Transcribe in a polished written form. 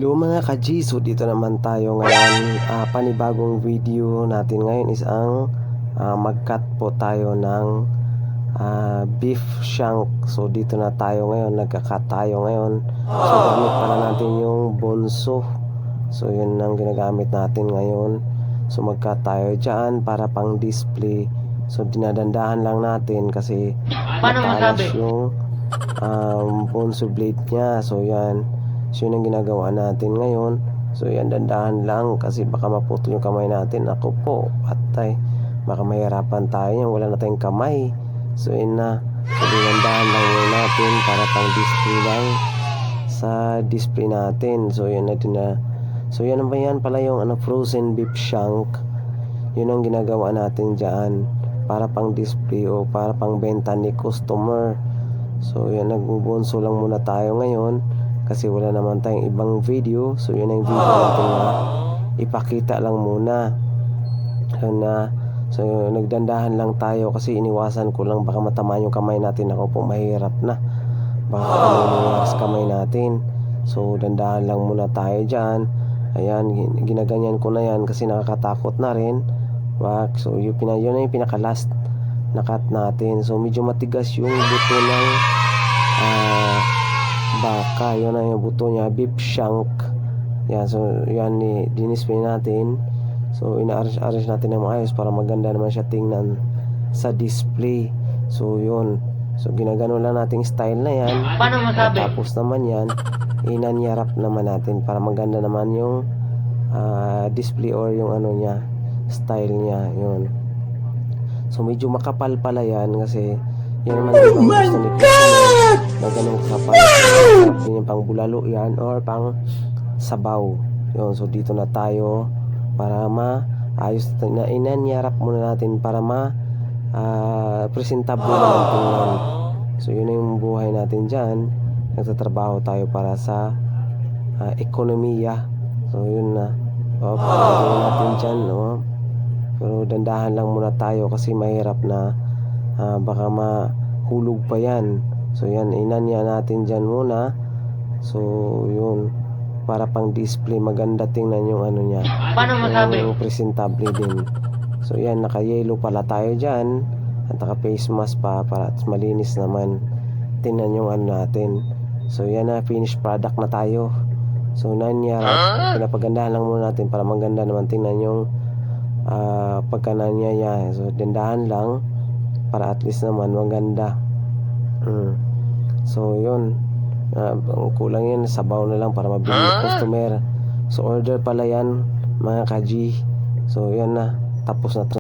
Hello mga ka-G, so dito naman tayo ngayon, panibagong video natin ngayon is ang mag-cut po tayo ng beef shank. So dito na tayo ngayon, nagka-cut tayo ngayon. So gamit pala natin yung bonso. So yun ang ginagamit natin ngayon. So mag-cut tayo dyan para pang display. So dinadandahan lang natin kasi matalas yung bonso blade nya. So yan, so yun ang ginagawa natin ngayon. So yan, dandahan lang kasi baka maputol yung kamay natin. Ako po, patay, baka mahirapan tayo yan, wala na tayong kamay. So yun na, so dandahan lang yun natin para pang display lang sa display natin. So yun na din na. So yan ba, yan pala yung frozen beef shank. Yun ang ginagawa natin dyan para pang display o para pang benta ni customer. So yan, nagbubunso lang muna tayo ngayon kasi wala naman tayong ibang video. So yun ang video natin na ipakita lang muna. So nagdandahan lang tayo kasi iniwasan ko lang baka matamaan yung kamay natin. Ako po, mahirap na, baka nangyayari sa kamay natin. So dandahan lang muna tayo dyan. Ayan, ginaganyan ko na yan kasi nakakatakot na rin. So yun na yung pinaka-last na cut natin. So medyo matigas yung buto ng baka. Yun na yung buto niya, beef shank. Yan, so yan, dinisplay natin. So ina-arrange natin ng maayos para maganda naman siya tingnan sa display. So yun, so ginagano lang nating style na yan. Tapos naman yan, inanyarap naman natin para maganda naman yung display or yung niya, style niya. Yun, so medyo makapal pala yan kasi yan naman yung gusto ni customer na ganun kapal. Yung pang bulalo yan or pang sabaw. Yun, so dito na tayo para maayos na inanyarap muna natin para presentable naman tingnan. So yun na yung buhay natin dyan. Nagtatrabaho tayo para sa ekonomiya. So yun na, pagawin natin dyan, pero dandahan lang muna tayo kasi mahirap na baka mahulog pa yan. So yan, inanya natin dyan muna. So yun, para pang display maganda tingnan yung niya, yung presentable din. So yan, naka yellow pala tayo dyan at naka face mask pa para malinis naman tingnan yung natin. So yan na, finished product na tayo. So nanyarap, pinapagandahan lang muna natin para maganda naman tingnan yung pagkananya. So dandahan lang para at least naman maganda. So yun, ang kulang yan, sabaw na lang para mabili yung customer. So order pala yan mga ka-G. So yan na, tapos na to.